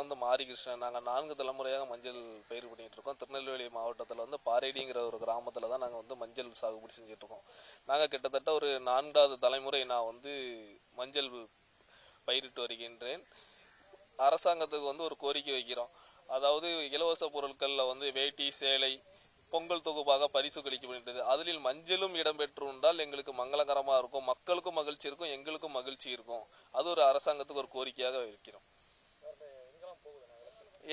வந்து மாரிகிருஷ்ணன். நாங்கள் 4 தலைமுறையாக மஞ்சள் பயிர் பண்ணிகிட்டு இருக்கோம். திருநெல்வேலி மாவட்டத்தில் வந்து பாரேடிங்கிற ஒரு கிராமத்தில் தான் நாங்கள் வந்து மஞ்சள் சாகுபடி செஞ்சிட்ருக்கோம். நாங்கள் கிட்டத்தட்ட ஒரு 4வது தலைமுறை நான் வந்து மஞ்சள் பயிரிட்டு வருகின்றேன். அரசாங்கத்துக்கு வந்து ஒரு கோரிக்கை வைக்கிறோம். அதாவது இலவச பொருட்களில் வந்து வேட்டி சேலை பொங்கல் தொகுப்பாக பரிசு கழிக்கப்பட்டது. அதில் மஞ்சளும் இடம்பெற்றுண்டால் எங்களுக்கு மங்களகரமாக இருக்கும், மக்களுக்கும் மகிழ்ச்சி இருக்கும், எங்களுக்கும் மகிழ்ச்சி இருக்கும். அது ஒரு அரசாங்கத்துக்கு ஒரு கோரிக்கையாக வைக்கிறோம்.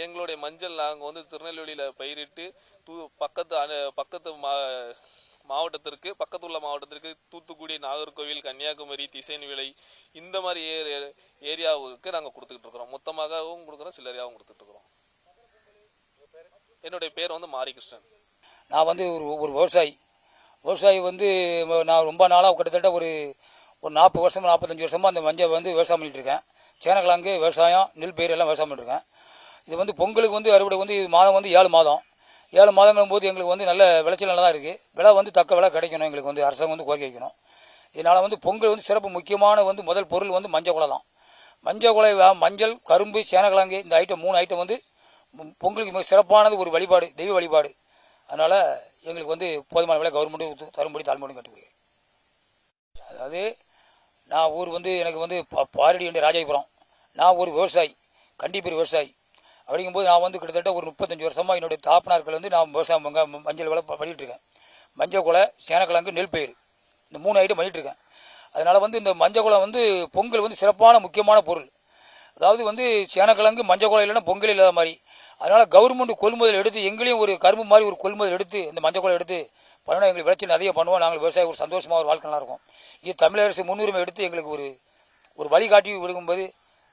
எங்களுடைய மஞ்சள் நாங்கள் வந்து திருநெல்வேலியில் பயிரிட்டு பக்கத்து மாவட்டத்திற்கு பக்கத்துள்ள மாவட்டத்திற்கு தூத்துக்குடி, நாகர்கோவில், கன்னியாகுமரி, திசைநிலை இந்த மாதிரி ஏரியாவுக்கு நாங்கள் கொடுத்துக்கிட்டு இருக்கிறோம். மொத்தமாகவும் கொடுக்குறோம், சில்லறையாகவும் கொடுத்துட்டு இருக்கிறோம். என்னுடைய பேர் வந்து மாரிகிருஷ்ணன். நான் வந்து ஒரு விவசாயி வந்து நான் ரொம்ப நாளாக கிட்டத்தட்ட ஒரு 40 வருஷம் 45 வருஷமாக அந்த மஞ்சள் வந்து விவசாயம் பண்ணிகிட்ருக்கேன். சேனக்கிழங்கு விவசாயம், நெல் பயிர் எல்லாம் விவசாயம் பண்ணிட்டுருக்கேன். இது வந்து பொங்கலுக்கு வந்து அறுவடை வந்து இது மாதம் வந்து 7 மாதம். 7 மாதங்கும் போது எங்களுக்கு வந்து நல்ல விளைச்சல் நல்லா தான் இருக்குது. விலை வந்து தக்க விலை கிடைக்கணும், எங்களுக்கு வந்து அரசாங்கம் வந்து கோரிக்கை வைக்கணும். இதனால் வந்து பொங்கல் வந்து சிறப்பு முக்கியமான வந்து முதல் பொருள் வந்து மஞ்சள் குலை தான். மஞ்சள் குலை, மஞ்சள், கரும்பு, சேனக்கிழங்கு இந்த ஐட்டம் 3 ஐட்டம் வந்து பொங்கலுக்கு மிக சிறப்பானது, ஒரு வழிபாடு, தெய்வ வழிபாடு. அதனால் எங்களுக்கு வந்து போதுமான விலை கவர்மெண்ட்டு தரும்படி தாழ்மையோடு கேட்டுக்கொள்கிறேன். அதாவது நான் ஊர் வந்து எனக்கு வந்து பாரடி வேண்டிய ராஜாபுரம். நான் ஒரு விவசாயி, கண்டிப்பேர் விவசாயி. அப்படிங்கும்போது நான் வந்து கிட்டத்தட்ட ஒரு 35 வருஷமாக என்னுடைய தாப்பனார்கள் வந்து நான் விவசாயம் மஞ்சள் விலை பண்ணிகிட்ருக்கேன். மஞ்சள் குலை, சேனக்கிழங்கு, நெல் பயிர் இந்த 3 ஐட்டம் பண்ணிகிட்ருக்கேன். அதனால் வந்து இந்த மஞ்சள் குலை வந்து பொங்கல் வந்து சிறப்பான முக்கியமான பொருள். அதாவது வந்து சேனக்கிழங்கு மஞ்சள் குலை இல்லைன்னா பொங்கல் இல்லாத மாதிரி. அதனால் கவர்மெண்ட் கொள்முதல் எடுத்து எங்களையும் ஒரு கரும்பு மாதிரி ஒரு கொள்முதல் எடுத்து இந்த மஞ்சள் குலை எடுத்து பண்ணணும். எங்களுக்கு விளைச்சல் நிறைய பண்ணுவோம். நாங்கள் விவசாயம் ஒரு சந்தோஷமாக ஒரு வாழ்க்கை நல்லாயிருக்கும். இது தமிழக அரசு முன்னுரிமை எடுத்து எங்களுக்கு ஒரு வழிகாட்டி விடுக்கும்போது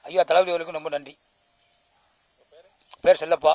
ஐயா தளபதி அவர்களுக்கு ரொம்ப நன்றி. பேர் செல்லப்பா.